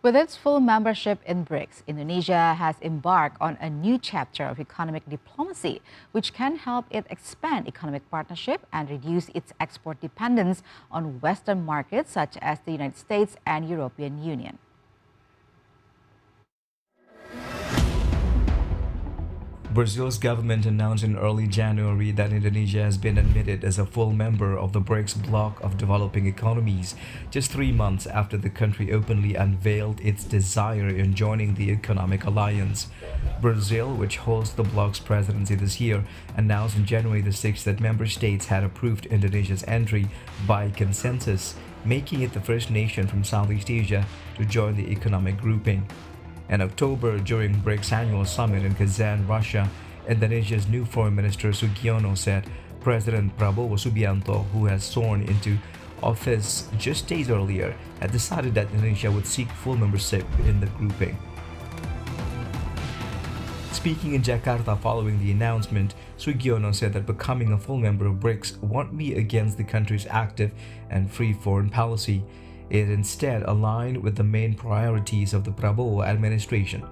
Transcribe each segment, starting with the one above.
With its full membership in BRICS, Indonesia has embarked on a new chapter of economic diplomacy, which can help it expand economic partnership and reduce its export dependence on Western markets such as the United States and European Union. Brazil's government announced in early January that Indonesia has been admitted as a full member of the BRICS bloc of developing economies, just 3 months after the country openly unveiled its desire in joining the economic alliance. Brazil, which holds the bloc's presidency this year, announced on January the 6th that member states had approved Indonesia's entry by consensus, making it the first nation from Southeast Asia to join the economic grouping. In October, during BRICS annual summit in Kazan, Russia, Indonesia's new foreign minister Sugiono said President Prabowo Subianto, who has sworn into office just days earlier, had decided that Indonesia would seek full membership in the grouping. Speaking in Jakarta following the announcement, Sugiono said that becoming a full member of BRICS won't be against the country's active and free foreign policy. It instead aligned with the main priorities of the Prabowo administration.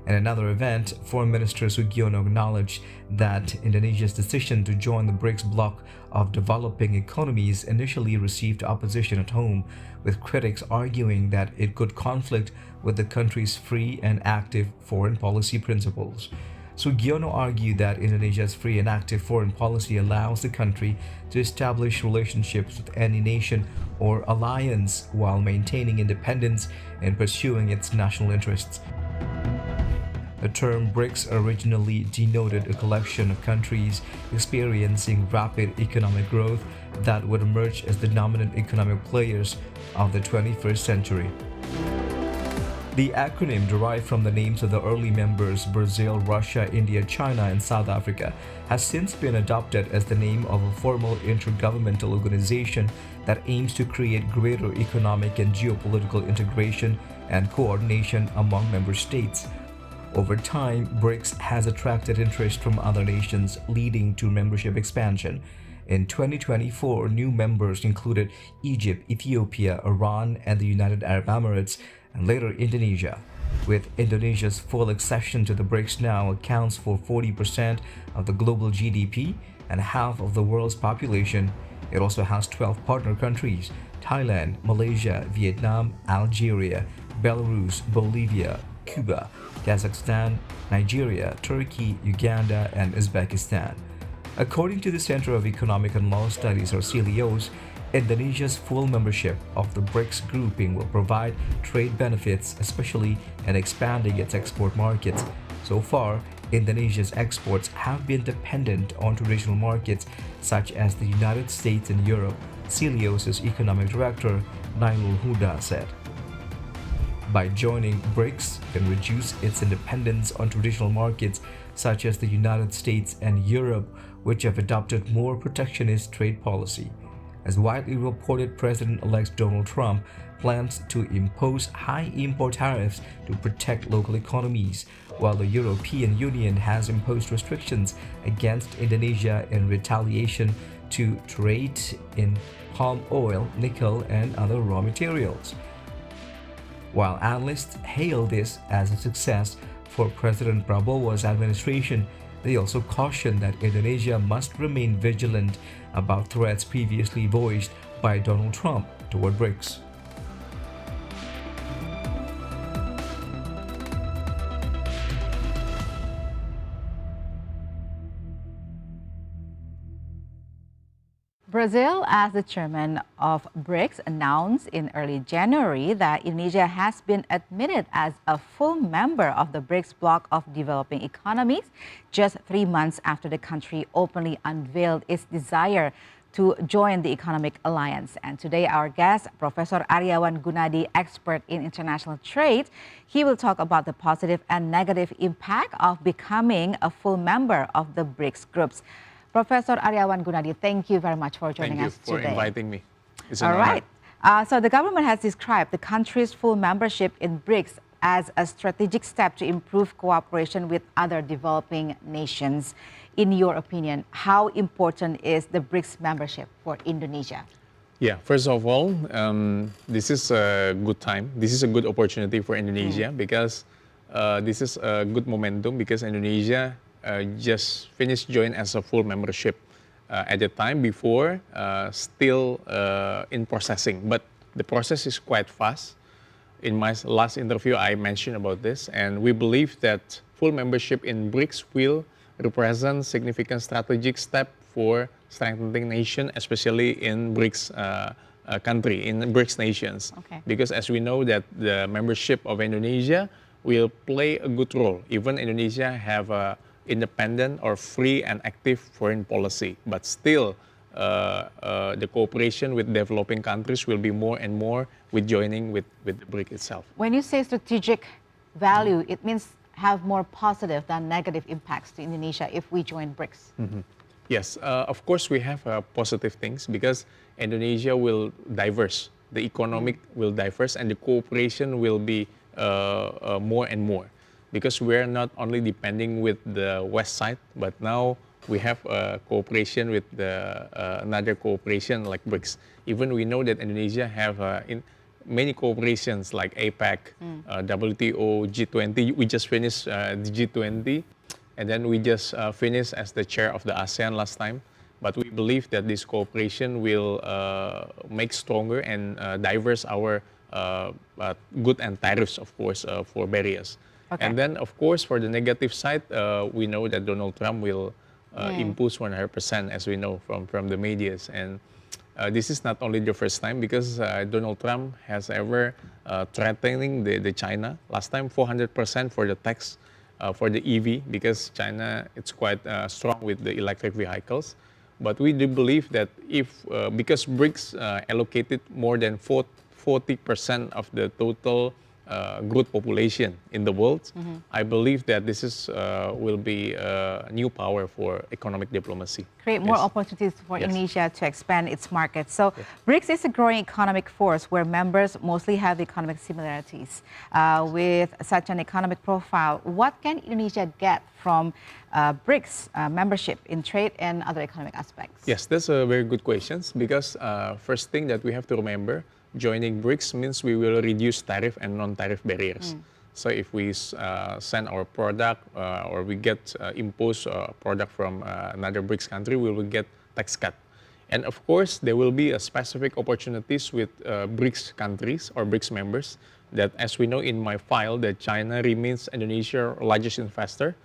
In another event, Foreign Minister Sugiono acknowledged that Indonesia's decision to join the BRICS bloc of developing economies initially received opposition at home, with critics arguing that it could conflict with the country's free and active foreign policy principles. Sugiono argued that Indonesia's free and active foreign policy allows the country to establish relationships with any nation or alliance while maintaining independence and pursuing its national interests. The term BRICS originally denoted a collection of countries experiencing rapid economic growth that would emerge as the dominant economic players of the 21st century. The acronym, derived from the names of the early members Brazil, Russia, India, China, and South Africa, has since been adopted as the name of a formal intergovernmental organization that aims to create greater economic and geopolitical integration and coordination among member states. Over time, BRICS has attracted interest from other nations, leading to membership expansion. In 2024, new members included Egypt, Ethiopia, Iran, and the United Arab Emirates, and later Indonesia. With Indonesia's full accession to the BRICS now accounts for 40% of the global GDP and half of the world's population. It also has 12 partner countries: Thailand, Malaysia, Vietnam, Algeria, Belarus, Bolivia, Cuba, Kazakhstan, Nigeria, Turkey, Uganda, and Uzbekistan. According to the Center of Economic and Law Studies, or CELIOS, Indonesia's full membership of the BRICS grouping will provide trade benefits, especially in expanding its export markets. So far, Indonesia's exports have been dependent on traditional markets such as the United States and Europe, CELIOS's economic director, Nailul Huda, said. By joining BRICS, it can reduce its dependence on traditional markets such as the United States and Europe, which have adopted more protectionist trade policy. As widely reported, President-elect Donald Trump plans to impose high import tariffs to protect local economies, while the European Union has imposed restrictions against Indonesia in retaliation to trade in palm oil, nickel, and other raw materials. While analysts hail this as a success for President Prabowo's administration, they also caution that Indonesia must remain vigilant about threats previously voiced by Donald Trump toward BRICS. Brazil, as the chairman of BRICS, announced in early January that Indonesia has been admitted as a full member of the BRICS bloc of developing economies, just 3 months after the country openly unveiled its desire to join the economic alliance. And today, our guest, Professor Aryawan Gunadi, expert in international trade, he will talk about the positive and negative impact of becoming a full member of the BRICS groups. Professor Aryawan Gunadi, thank you very much for joining us today. Thank you for inviting me. It's an honor. All right. So the government has described the country's full membership in BRICS as a strategic step to improve cooperation with other developing nations. In your opinion, how important is the BRICS membership for Indonesia? Yeah, first of all, this is a good time. This is a good opportunity for Indonesia because this is a good momentum because Indonesia just finished join as a full membership at the time before, still in processing. But the process is quite fast. In my last interview, I mentioned about this, and we believe that full membership in BRICS will represent significant strategic step for strengthening nation, especially in BRICS country, in BRICS nations. Okay. Because as we know that the membership of Indonesia will play a good role. Even Indonesia have a independent or free and active foreign policy, but still the cooperation with developing countries will be more and more with joining with the BRIC itself. When you say strategic value, it means have more positive than negative impacts to Indonesia if we join BRICS. Yes, of course we have positive things because Indonesia will diverse, the economic will diverse, and the cooperation will be more and more. Because we're not only depending with the west side, but now we have cooperation with another cooperation like BRICS. Even we know that Indonesia have in many cooperations like APEC, WTO, G20. We just finished the G20, and then we just finished as the chair of the ASEAN last time. But we believe that this cooperation will make stronger and diverse our good and tariffs, of course, for barriers. Okay. And then, of course, for the negative side, we know that Donald Trump will impose 100%, as we know from the medias. And this is not only the first time because Donald Trump has ever threatening the China. Last time, 400% for the tax for the EV because China it's quite strong with the electric vehicles. But we do believe that if because BRICS allocated more than 40% of the total growth population in the world, I believe that this is will be a new power for economic diplomacy. Create more Yes. opportunities for Yes. Indonesia to expand its market. So BRICS is a growing economic force where members mostly have economic similarities. With such an economic profile, what can Indonesia get from BRICS membership in trade and other economic aspects? Yes, that's a very good question because first thing that we have to remember, joining BRICS means we will reduce tariff and non-tariff barriers. So if we send our product or we get imposed product from another BRICS country, we will get tax cut. And of course, there will be a specific opportunities with BRICS countries or BRICS members that, as we know in my file, that China remains Indonesia's largest investor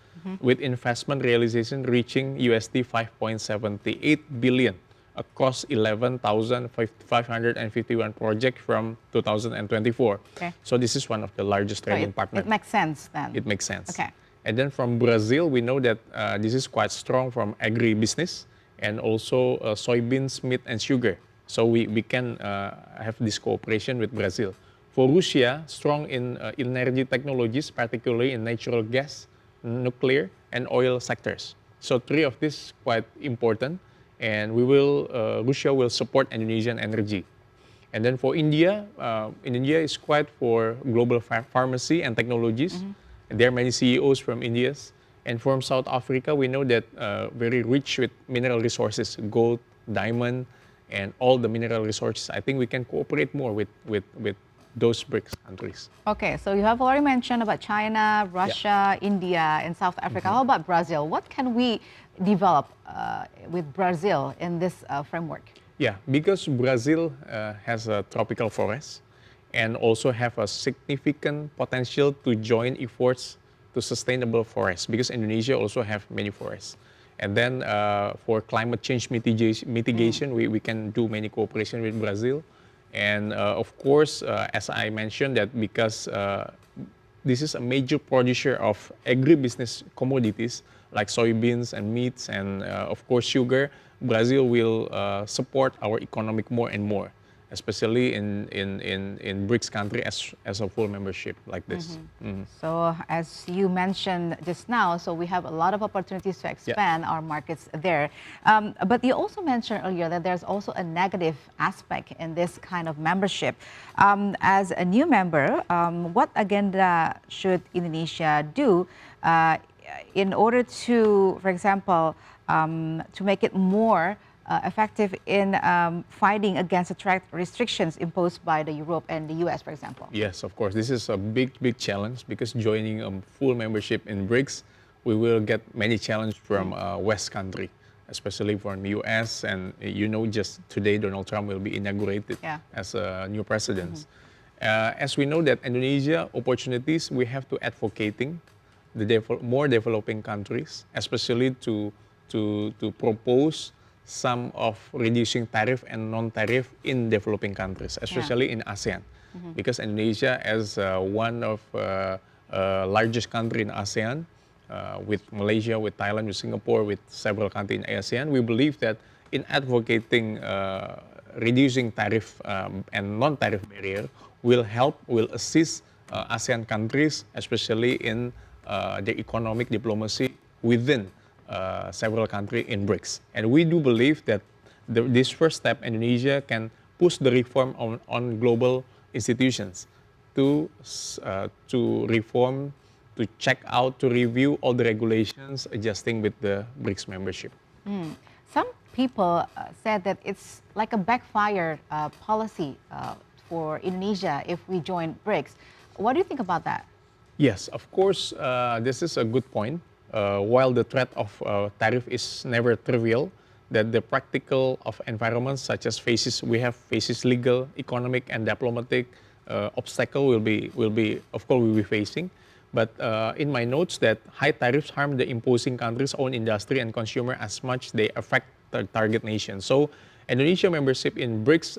with investment realization reaching USD 5.78 billion across 11,551 projects from 2024. Okay. So this is one of the largest trading partners. It makes sense then. It makes sense. Okay. And then from Brazil, we know that this is quite strong from agribusiness and also soybeans, meat, and sugar. So we can have this cooperation with Brazil. For Russia, strong in energy technologies, particularly in natural gas, nuclear, and oil sectors. So three of these quite important. And Russia will support Indonesian energy. And then for India, India is quite for global pharmacy and technologies. And there are many CEOs from India. And from South Africa, we know that very rich with mineral resources, gold, diamond, and all the mineral resources. I think we can cooperate more with those BRICS countries. Okay, so you have already mentioned about China, Russia, India, and South Africa. How about Brazil? What can we develop with Brazil in this framework? Yeah, because Brazil has a tropical forest and also have a significant potential to join efforts to sustainable forests because Indonesia also have many forests. And then for climate change mitigation, we can do many cooperation with Brazil. And of course, as I mentioned, that because this is a major producer of agribusiness commodities like soybeans and meats and of course sugar, Brazil will support our economic more and more, especially in BRICS country as a full membership like this. So as you mentioned just now, so we have a lot of opportunities to expand our markets there. But you also mentioned earlier that there's also a negative aspect in this kind of membership. As a new member, what agenda should Indonesia do in order to, for example, to make it more effective in fighting against the trade restrictions imposed by the Europe and the US, for example? Yes, of course. This is a big challenge because joining a full membership in BRICS, we will get many challenges from West country, especially from US. And just today, Donald Trump will be inaugurated as a new president. As we know that Indonesia opportunities, we have to advocating the more developing countries, especially to propose some of reducing tariff and non-tariff in developing countries, especially in ASEAN. Because Indonesia, as one of largest country in ASEAN, with Malaysia, with Thailand, with Singapore, with several countries in ASEAN, we believe that in advocating reducing tariff and non-tariff barrier will assist ASEAN countries, especially in the economic diplomacy within several countries in BRICS. And we do believe that this first step, Indonesia can push the reform on global institutions to reform, to check out, to review all the regulations adjusting with the BRICS membership. Some people said that it's like a backfire policy for Indonesia if we join BRICS. What do you think about that? Yes, of course, this is a good point. While the threat of tariff is never trivial, that the practical of environments such as we have legal, economic, and diplomatic obstacle will be of course we'll be facing. But in my notes that high tariffs harm the imposing country's own industry and consumer as much they affect the target nation. So Indonesia membership in BRICS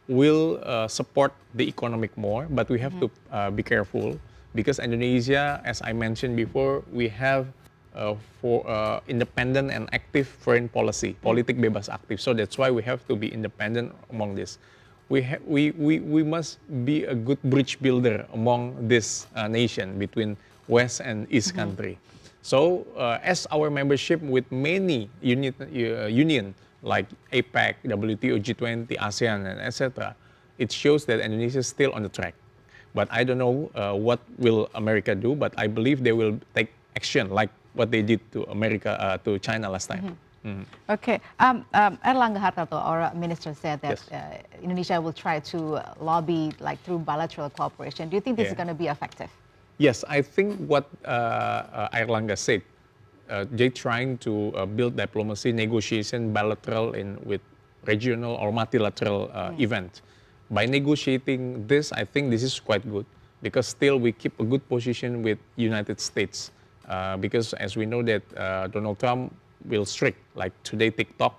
will support the economic more, but we have to be careful because Indonesia, as I mentioned before, we have independent and active foreign policy, politik bebas aktif. So that's why we have to be independent among this. We must be a good bridge builder among this nation between West and East country. So as our membership with many union like APEC, WTO, G20, ASEAN, and etc., it shows that Indonesia is still on the track. But I don't know what will America do, but I believe they will take action like what they did to China last time. Okay. Erlangga Hartarto, our minister, said that Indonesia will try to lobby through bilateral cooperation. Do you think this is going to be effective? Yes, I think what Erlangga said, they're trying to build diplomacy, negotiation, bilateral with regional or multilateral event. By negotiating this, I think this is quite good because still we keep a good position with United States because as we know that Donald Trump will strict, like today TikTok,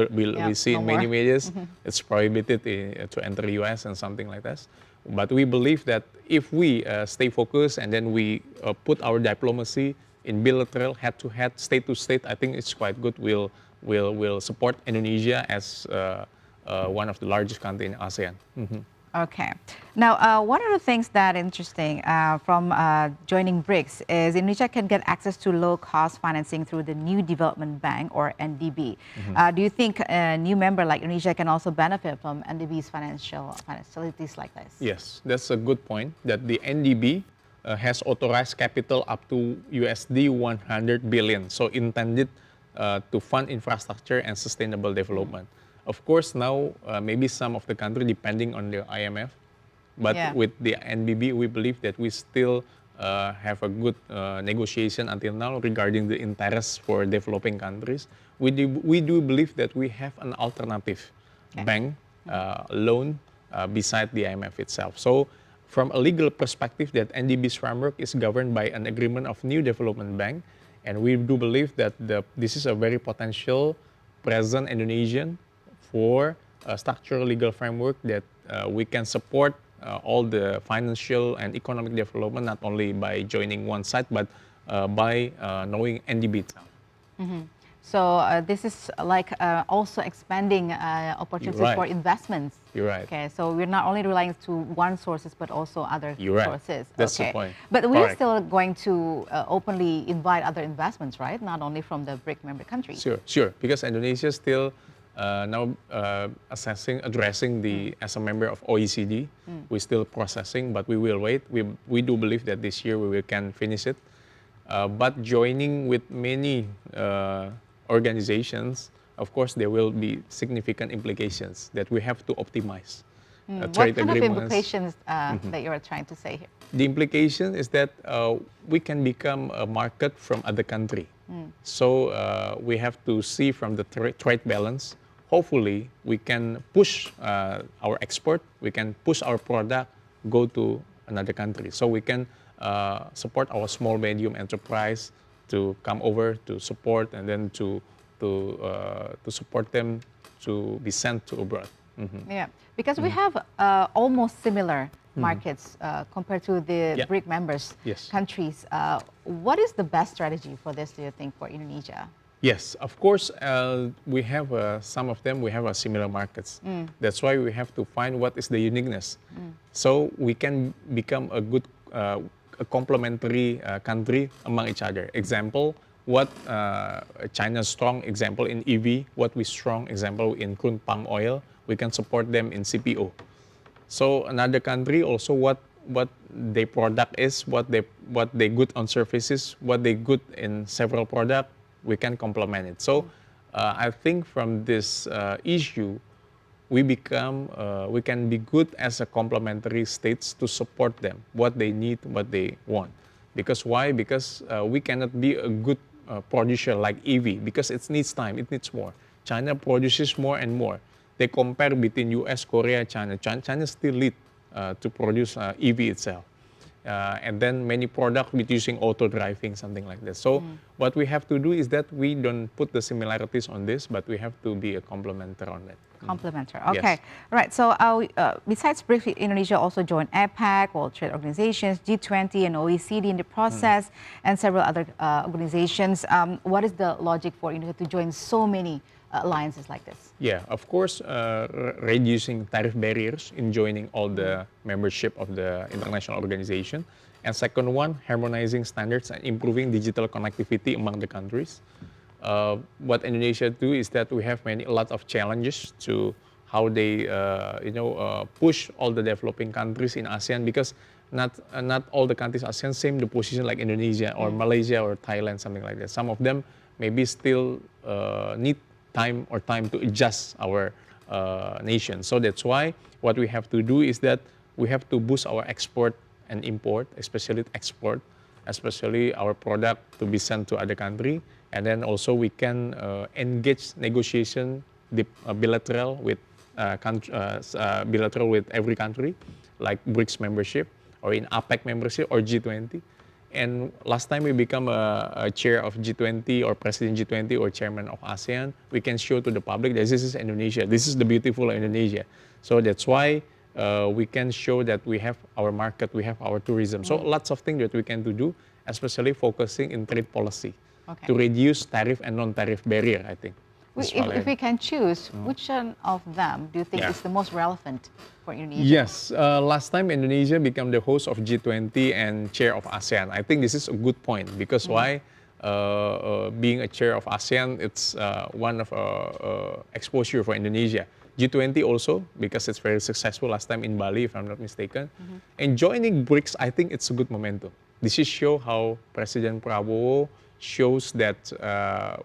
we see in many medias, it's prohibited to enter US and something like that. But we believe that if we stay focused and then we put our diplomacy in bilateral, head-to-head, state-to-state, I think it's quite good. We'll support Indonesia as one of the largest countries in ASEAN. Okay. Now, one of the things that interesting from joining BRICS is Indonesia can get access to low-cost financing through the New Development Bank, or NDB. Do you think a new member like Indonesia can also benefit from NDB's financial facilities like this? Yes, that's a good point, that the NDB has authorized capital up to USD 100 billion, so intended to fund infrastructure and sustainable development. Of course, now maybe some of the country depending on the IMF, but with the NDB, we believe that we still have a good negotiation until now regarding the interest for developing countries. We do believe that we have an alternative bank loan beside the IMF itself. So from a legal perspective, that NDB's framework is governed by an agreement of New Development Bank, and we do believe that this is a very potential present Indonesian for a structural legal framework that we can support all the financial and economic development, not only by joining one side, but by knowing NDB itself. So this is like also expanding opportunities for investments. You're right. Okay, so we're not only relying to one sources, but also other sources. That's the point. But we're still going to openly invite other investments, right? Not only from the BRIC member countries. Sure. Because Indonesia still now addressing as a member of OECD. We're still processing, but we will wait. We do believe that this year we can finish it. But joining with many organizations, of course, there will be significant implications that we have to optimize. What Trade kind of agreements. implications that you are trying to say here? The implication is that we can become a market from other country. So we have to see from the trade balance. Hopefully, we can push our export. We can push our product go to another country. So we can support our small medium enterprise to come over to support, and then to support them to be sent to abroad. Yeah, because we have almost similar markets compared to the BRIC members countries. What is the best strategy for this, do you think, for Indonesia? Yes, of course, we have some of them, we have similar markets. That's why we have to find what is the uniqueness. So we can become a good, a complementary country among each other. Example, what China's strong example in EV, what we strong example in crude palm oil, we can support them in CPO. So another country also what their product is, what they good on services, what they good in several products, we can complement it. So I think from this issue, we can be good as a complementary states to support them, what they need, what they want. Because why? Because we cannot be a good producer like EV, because it needs time, it needs more. China produces more and more. They compare between US, Korea, China. China still lead to produce EV itself. And then many products with using auto driving, something like that. So what we have to do is that we don't put the similarities on this, but we have to be a complementer on that. Complementer, okay. Yes. Right, so besides BRICS, Indonesia also joined APEC, World Trade Organizations, G20 and OECD in the process, and several other organizations. What is the logic for Indonesia to join so many alliances like this? Yeah, of course, reducing tariff barriers in joining all the membership of the international organization. And second one, harmonizing standards and improving digital connectivity among the countries. What Indonesia do is that we have a lot of challenges to how they, push all the developing countries in ASEAN, because not all the countries ASEAN same the position like Indonesia or Malaysia or Thailand, something like that. Some of them maybe still need time to adjust our nation. So that's why what we have to do is that we have to boost our export and import, especially export, especially our product to be sent to other country. And then also we can engage negotiation bilateral with every country, like BRICS membership or in APEC membership or G20. And last time we become a chair of G20 or president G20 or chairman of ASEAN, we can show to the public that this is Indonesia. This is the beautiful Indonesia. So that's why we can show that we have our market, we have our tourism. So lots of things that we can do, especially focusing in trade policy to reduce tariff and non-tariff barrier, I think. If we can choose, which one of them do you think is the most relevant for Indonesia? Yes, last time Indonesia became the host of G20 and chair of ASEAN. I think this is a good point, because why? Being a chair of ASEAN, it's one of exposure for Indonesia. G20 also, because it's very successful last time in Bali, if I'm not mistaken. And joining BRICS, I think it's a good momentum. This is show how President Prabowo shows that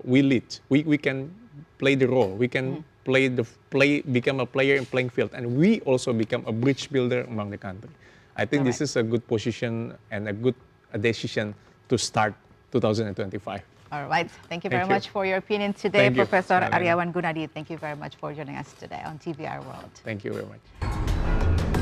we lead. We can play the role. We can become a player in playing field, and we also become a bridge builder among the country. I think this is a good position and a good decision to start 2025. All right. Thank you very much for your opinion today, Professor Aryawan Gunadi. Thank you very much for joining us today on TVRI World. Thank you very much.